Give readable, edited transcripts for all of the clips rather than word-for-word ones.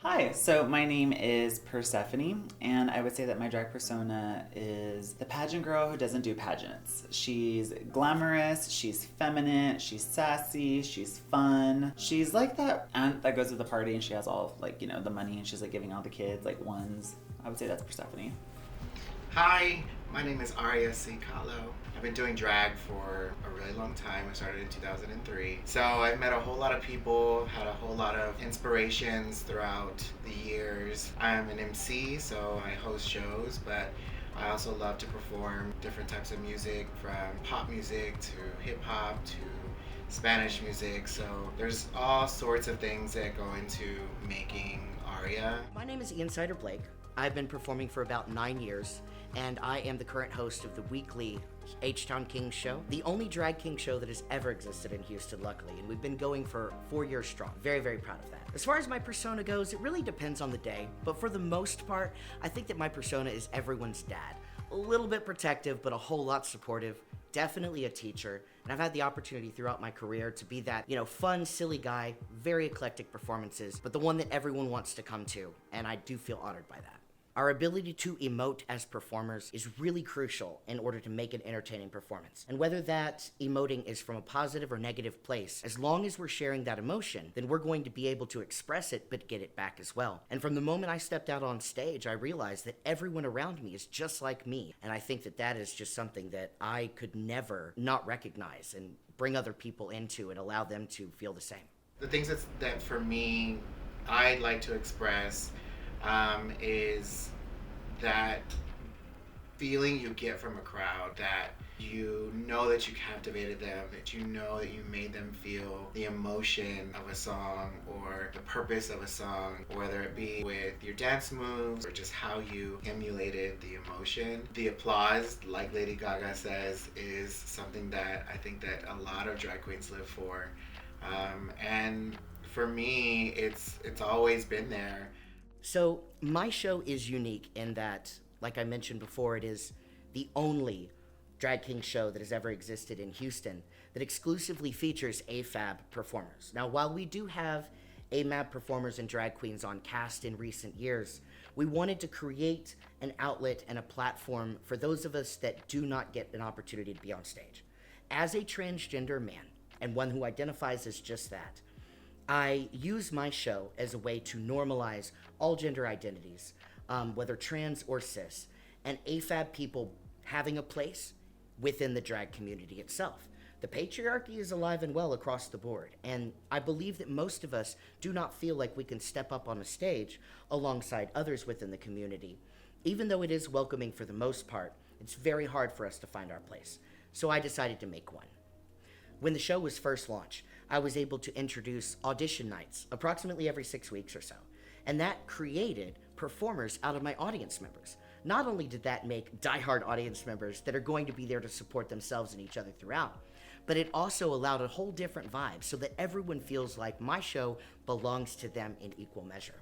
Hi, so my name is Persephone, and I would say that my drag persona is the pageant girl who doesn't do pageants. She's glamorous, she's feminine, she's sassy, she's fun. She's like that aunt that goes to the party and she has all, like, you know, the money and she's like giving all the kids like ones. I would say that's Persephone. Hi, my name is Aria C. Kahlo. I've been doing drag for a really long time. I started in 2003. So I've met a whole lot of people, had a whole lot of inspirations throughout the years. I'm an MC, so I host shows, but I also love to perform different types of music, from pop music to hip hop to Spanish music. So there's all sorts of things that go into making Aria. My name is Ian Syder-Blake. I've been performing for about 9 years, and I am the current host of the weekly H-Town Kings show, the only drag king show that has ever existed in Houston, luckily, and we've been going for 4 years strong. Very, very proud of that. As far as my persona goes, it really depends on the day, but for the most part, I think that my persona is everyone's dad. A little bit protective, but a whole lot supportive. Definitely a teacher, and I've had the opportunity throughout my career to be that, fun, silly guy, very eclectic performances, but the one that everyone wants to come to, and I do feel honored by that. Our ability to emote as performers is really crucial in order to make an entertaining performance. And whether that emoting is from a positive or negative place, as long as we're sharing that emotion, then we're going to be able to express it but get it back as well. And from the moment I stepped out on stage, I realized that everyone around me is just like me. And I think that that is just something that I could never not recognize and bring other people into and allow them to feel the same. The things that for me, I like to express is that feeling you get from a crowd, that you know that you captivated them, that you know that you made them feel the emotion of a song or the purpose of a song, whether it be with your dance moves or just how you emulated the emotion. The applause, like Lady Gaga says, is something that I think that a lot of drag queens live for. And for me, it's always been there. So my show is unique in that, like I mentioned before, it is the only drag king show that has ever existed in Houston that exclusively features AFAB performers. Now, while we do have AMAB performers and drag queens on cast in recent years, we wanted to create an outlet and a platform for those of us that do not get an opportunity to be on stage. As a transgender man, and one who identifies as just that, I use my show as a way to normalize all gender identities, whether trans or cis, and AFAB people having a place within the drag community itself. The patriarchy is alive and well across the board, and I believe that most of us do not feel like we can step up on a stage alongside others within the community. Even though it is welcoming for the most part, it's very hard for us to find our place. So I decided to make one. When the show was first launched, I was able to introduce audition nights approximately every 6 weeks or so. And that created performers out of my audience members. Not only did that make diehard audience members that are going to be there to support themselves and each other throughout, but it also allowed a whole different vibe so that everyone feels like my show belongs to them in equal measure.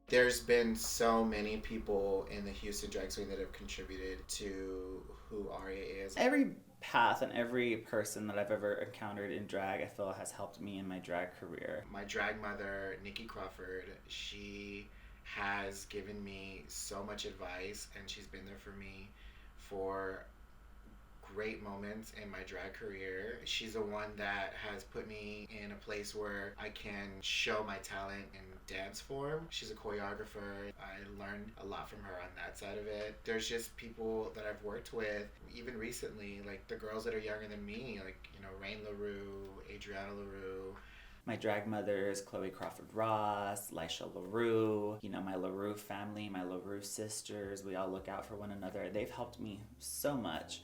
There's been so many people in the Houston drag scene that have contributed to who Aria is. Every path and every person that I've ever encountered in drag, I feel, has helped me in my drag career. My drag mother, Nikki Crawford, she has given me so much advice, and she's been there for me for great moments in my drag career. She's the one that has put me in a place where I can show my talent in dance form. She's a choreographer. I learned a lot from her on that side of it. There's just people that I've worked with, even recently, like the girls that are younger than me, like, Rain LaRue, Adriana LaRue. My drag mothers, Chloe Crawford Ross, Lisha LaRue, my LaRue family, my LaRue sisters, we all look out for one another. They've helped me so much.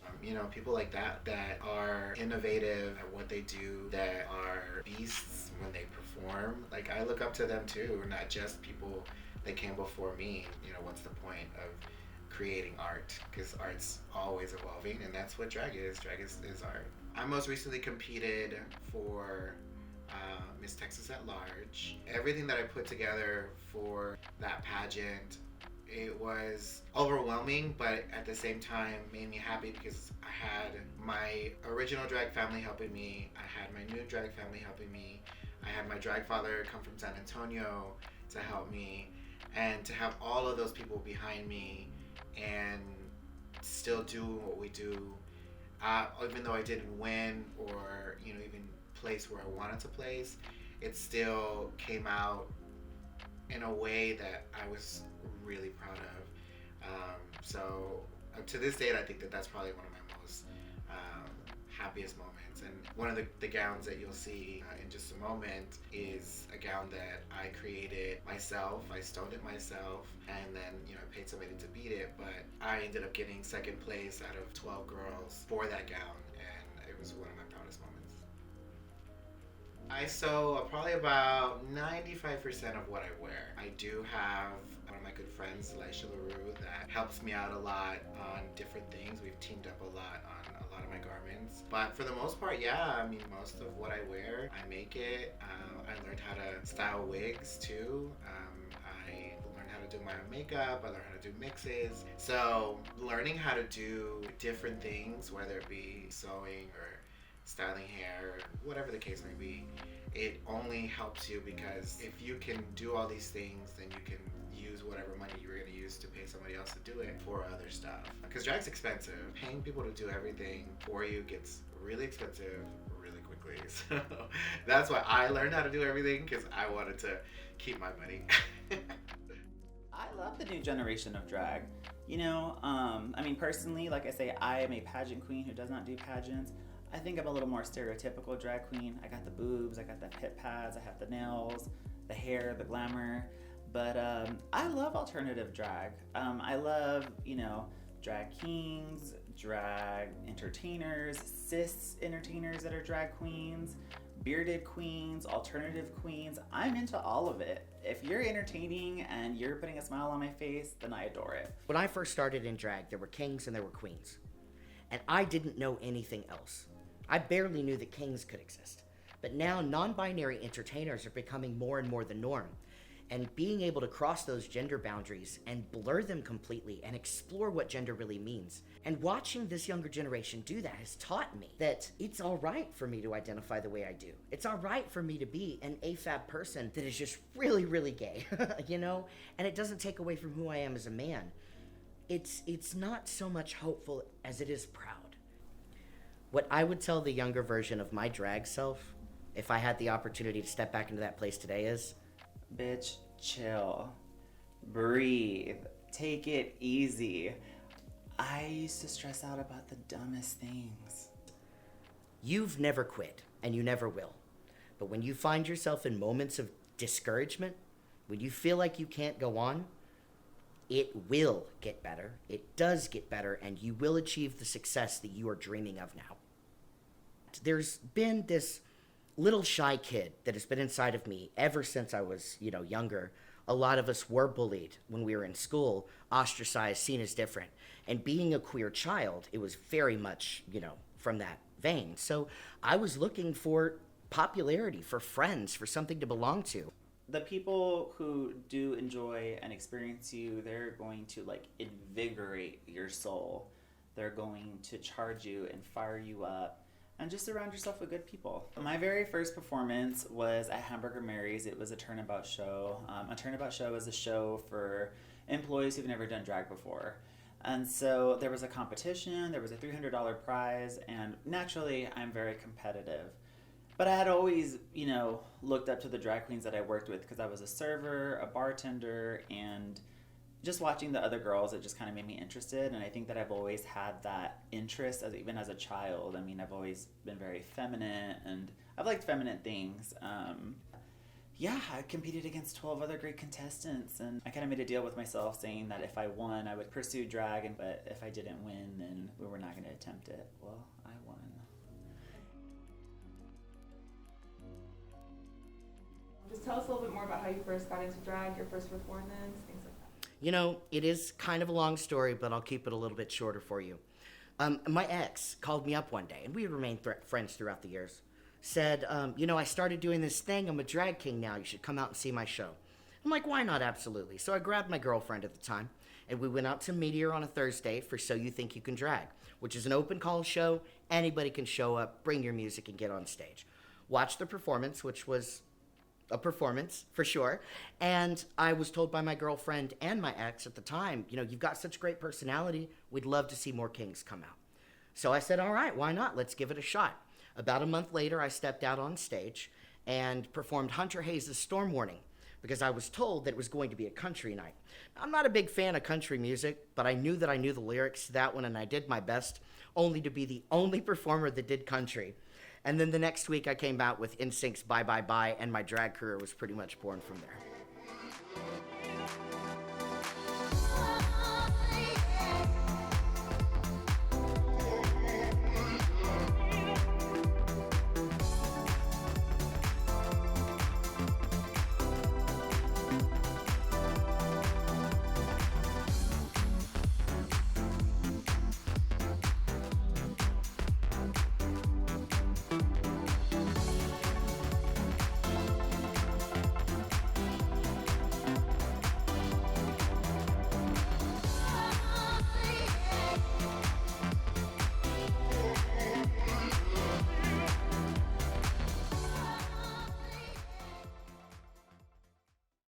People like that are innovative at what they do, that are beasts when they perform. Like, I look up to them too, not just people that came before me. What's the point of creating art, because art's always evolving, and that's what drag is. Drag is art. I most recently competed for Miss Texas at Large. Everything that I put together for that pageant, it was overwhelming, but at the same time made me happy because I had my original drag family helping me, I had my new drag family helping me, I had my drag father come from San Antonio to help me, and to have all of those people behind me and still do what we do, even though I didn't win or even place where I wanted to place, it still came out in a way that I was really proud of. So to this date, I think that that's probably one of my most happiest moments. And one of the gowns that you'll see in just a moment is a gown that I created myself. I stoned it myself, and then I paid somebody to beat it, but I ended up getting second place out of 12 girls for that gown, and it was one of my proudest moments. I sew probably about 95% of what I wear. I do have one of my good friends, Elisha LaRue, that helps me out a lot on different things. We've teamed up a lot on a lot of my garments. But for the most part, yeah, I mean, most of what I wear, I make it. I learned how to style wigs too. I learned how to do my own makeup. I learned how to do mixes. So learning how to do different things, whether it be sewing or styling hair, whatever the case may be, it only helps you, because if you can do all these things, then you can use whatever money you were going to use to pay somebody else to do it for other stuff. Because drag's expensive. Paying people to do everything for you gets really expensive really quickly. So that's why I learned how to do everything, because I wanted to keep my money. I love the new generation of drag. I mean, personally, like I say, I am a pageant queen who does not do pageants. I think I'm a little more stereotypical drag queen. I got the boobs, I got the hip pads, I have the nails, the hair, the glamour. But I love alternative drag. I love, drag kings, drag entertainers, cis entertainers that are drag queens, bearded queens, alternative queens. I'm into all of it. If you're entertaining and you're putting a smile on my face, then I adore it. When I first started in drag, there were kings and there were queens. And I didn't know anything else. I barely knew that kings could exist. But now non-binary entertainers are becoming more and more the norm. And being able to cross those gender boundaries and blur them completely and explore what gender really means. And watching this younger generation do that has taught me that it's all right for me to identify the way I do. It's all right for me to be an AFAB person that is just really, really gay, And it doesn't take away from who I am as a man. It's not so much hopeful as it is proud. What I would tell the younger version of my drag self, if I had the opportunity to step back into that place today, is, bitch, chill. Breathe. Take it easy. I used to stress out about the dumbest things. You've never quit, and you never will. But when you find yourself in moments of discouragement, when you feel like you can't go on, it will get better. It does get better, and you will achieve the success that you are dreaming of now. There's been this little shy kid that has been inside of me ever since I was, younger. A lot of us were bullied when we were in school, ostracized, seen as different. And being a queer child, it was very much, from that vein. So I was looking for popularity, for friends, for something to belong to. The people who do enjoy and experience you, they're going to invigorate your soul. They're going to charge you and fire you up, and just surround yourself with good people. My very first performance was at Hamburger Mary's. It was a turnabout show. A turnabout show is a show for employees who've never done drag before. And so there was a competition, there was a $300 prize, and naturally I'm very competitive. But I had always, looked up to the drag queens that I worked with, because I was a server, a bartender, and just watching the other girls, it just kind of made me interested. And I think that I've always had that interest, even as a child. I mean, I've always been very feminine, and I've liked feminine things. I competed against 12 other great contestants, and I kind of made a deal with myself saying that if I won, I would pursue drag, but if I didn't win, then we were not going to attempt it. Well, I won. Just tell us a little bit more about how you first got into drag, your first performance, things like that. You know, it is kind of a long story, but I'll keep it a little bit shorter for you. My ex called me up one day, and we remained friends throughout the years. Said, I started doing this thing. I'm a drag king now. You should come out and see my show. I'm like, why not? Absolutely. So I grabbed my girlfriend at the time, and we went out to Meteor on a Thursday for So You Think You Can Drag, which is an open call show. Anybody can show up, bring your music, and get on stage. Watch the performance, which was a performance for sure. And I was told by my girlfriend and my ex at the time, you've got such great personality. We'd love to see more kings come out. So I said, all right, why not? Let's give it a shot. About a month later, I stepped out on stage and performed Hunter Hayes' Storm Warning because I was told that it was going to be a country night. I'm not a big fan of country music, but I knew that I knew the lyrics to that one, and I did my best, only to be the only performer that did country. And then the next week, I came out with NSYNC's Bye Bye Bye, and my drag career was pretty much born from there.